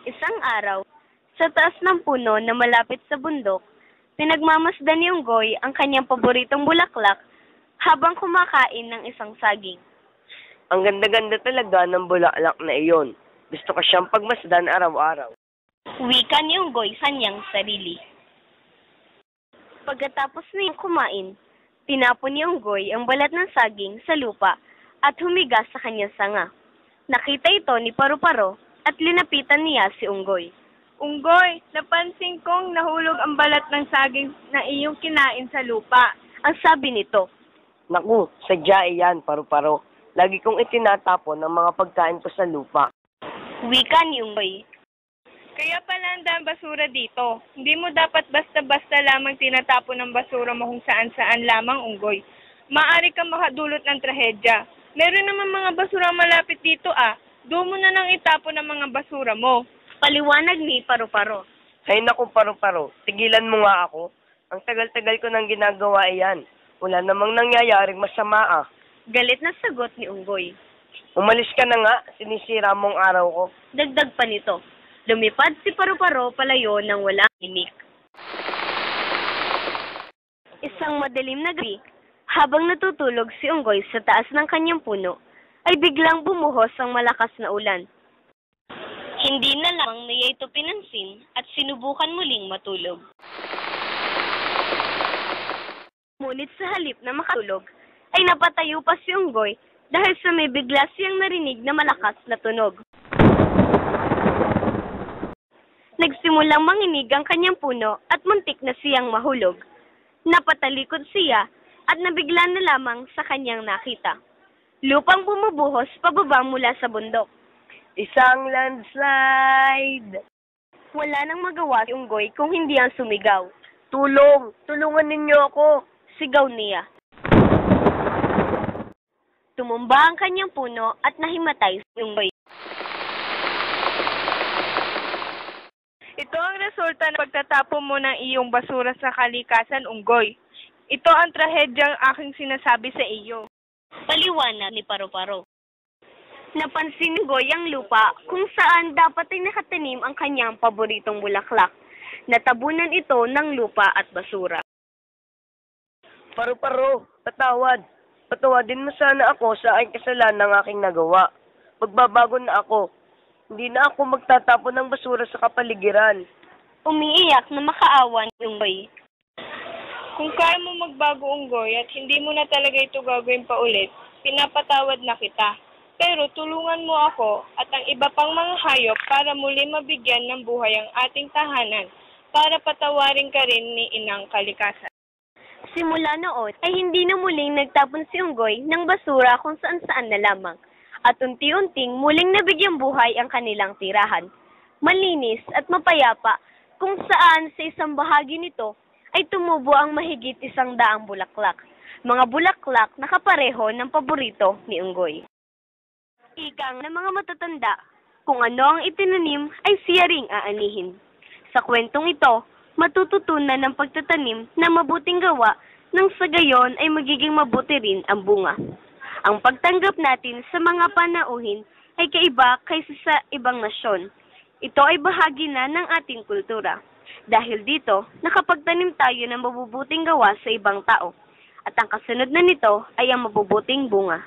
Isang araw, sa taas ng puno na malapit sa bundok, pinagmamasdan ni Unggoy ang kanyang paboritong bulaklak habang kumakain ng isang saging. Ang ganda-ganda talaga ng bulaklak na iyon. Gusto ko siyang pagmasdan araw-araw. Wika ni Unggoy sa kanyang sarili. Pagkatapos niyang kumain, tinapon ni Unggoy ang balat ng saging sa lupa at humiga sa kanyang sanga. Nakita ito ni Paru-Paro at linapitan niya si Unggoy. Unggoy, napansin kong nahulog ang balat ng saging na iyong kinain sa lupa. Ang sabi nito. Naku, sadya iyan, Paru-Paro. Lagi kong itinatapon ang mga pagkain ko sa lupa. Wika ni Unggoy. Kaya pala ang daming basura dito. Hindi mo dapat basta-basta lamang tinatapon ng basura mo kung saan-saan lamang, Unggoy. Maaari kang makadulot ng trahedya. Meron naman mga basura malapit dito Doon mo na nang itapon ang mga basura mo. Paliwanag ni Paru-Paro. Ay naku, Paru-Paro, tigilan mo nga ako. Ang tagal-tagal ko nang ginagawa iyan. Wala namang nangyayaring masama Galit na sagot ni Unggoy. Umalis ka na nga, sinisira mong araw ko. Dagdag pa nito. Lumipad si Paru-Paro palayo nang walang himik. Isang madilim na gabi, habang natutulog si Unggoy sa taas ng kanyang puno, ay biglang bumuhos ang malakas na ulan. Hindi na lamang niya ito pinansin at sinubukan muling matulog. Ngunit sa halip na makatulog, ay napatayo pa si Unggoy dahil sa may bigla siyang narinig na malakas na tunog. Nagsimulang manginig ang kanyang puno at muntik na siyang mahulog. Napatalikod siya at nabigla na lamang sa kanyang nakita. Lupang bumubuhos pababa mula sa bundok. Isang landslide! Wala nang magawa si Unggoy kung hindi ang sumigaw. Tulong! Tulungan ninyo ako! Sigaw niya. Tumumba ang kanyang puno at nahimatay si Unggoy. Ito ang resulta ng pagtatapon mo ng iyong basura sa kalikasan, Unggoy. Ito ang trahedyang aking sinasabi sa iyo. Paliwanag ni Paru-Paro. Napansin ni Unggoy ang lupa kung saan dapat ay nakatanim ang kanyang paboritong bulaklak. Natabunan ito ng lupa at basura. Paru-Paro, patawad. Patawadin mo sana ako sa aking kasalanan ng aking nagawa. Magbabago na ako. Hindi na ako magtatapon ng basura sa kapaligiran. Umiiyak na makaawa ni Unggoy. Kung kaya mo magbago, Unggoy, at hindi mo na talaga ito gagawin pa ulit, pinapatawad na kita. Pero tulungan mo ako at ang iba pang mga hayop para muli mabigyan ng buhay ang ating tahanan para patawarin ka rin ni Inang Kalikasan. Simula noon ay hindi na muling nagtapon si Unggoy ng basura kung saan-saan na lamang. At unti-unting muling nabigyang buhay ang kanilang tirahan. Malinis at mapayapa kung saan sa isang bahagi nito ay tumubo ang mahigit 100 bulaklak. Mga bulaklak na kapareho ng paborito ni Unggoy. Ikang ng mga matatanda, kung ano ang itinanim ay siya ring aanihin. Sa kwentong ito, matututunan ng pagtatanim na mabuting gawa nang sa gayon ay magiging mabuti rin ang bunga. Ang pagtanggap natin sa mga panauhin ay kaiba kaysa sa ibang nasyon. Ito ay bahagi na ng ating kultura. Dahil dito, nakapagtanim tayo ng mabubuting gawa sa ibang tao. At ang kasunod na nito ay ang mabubuting bunga.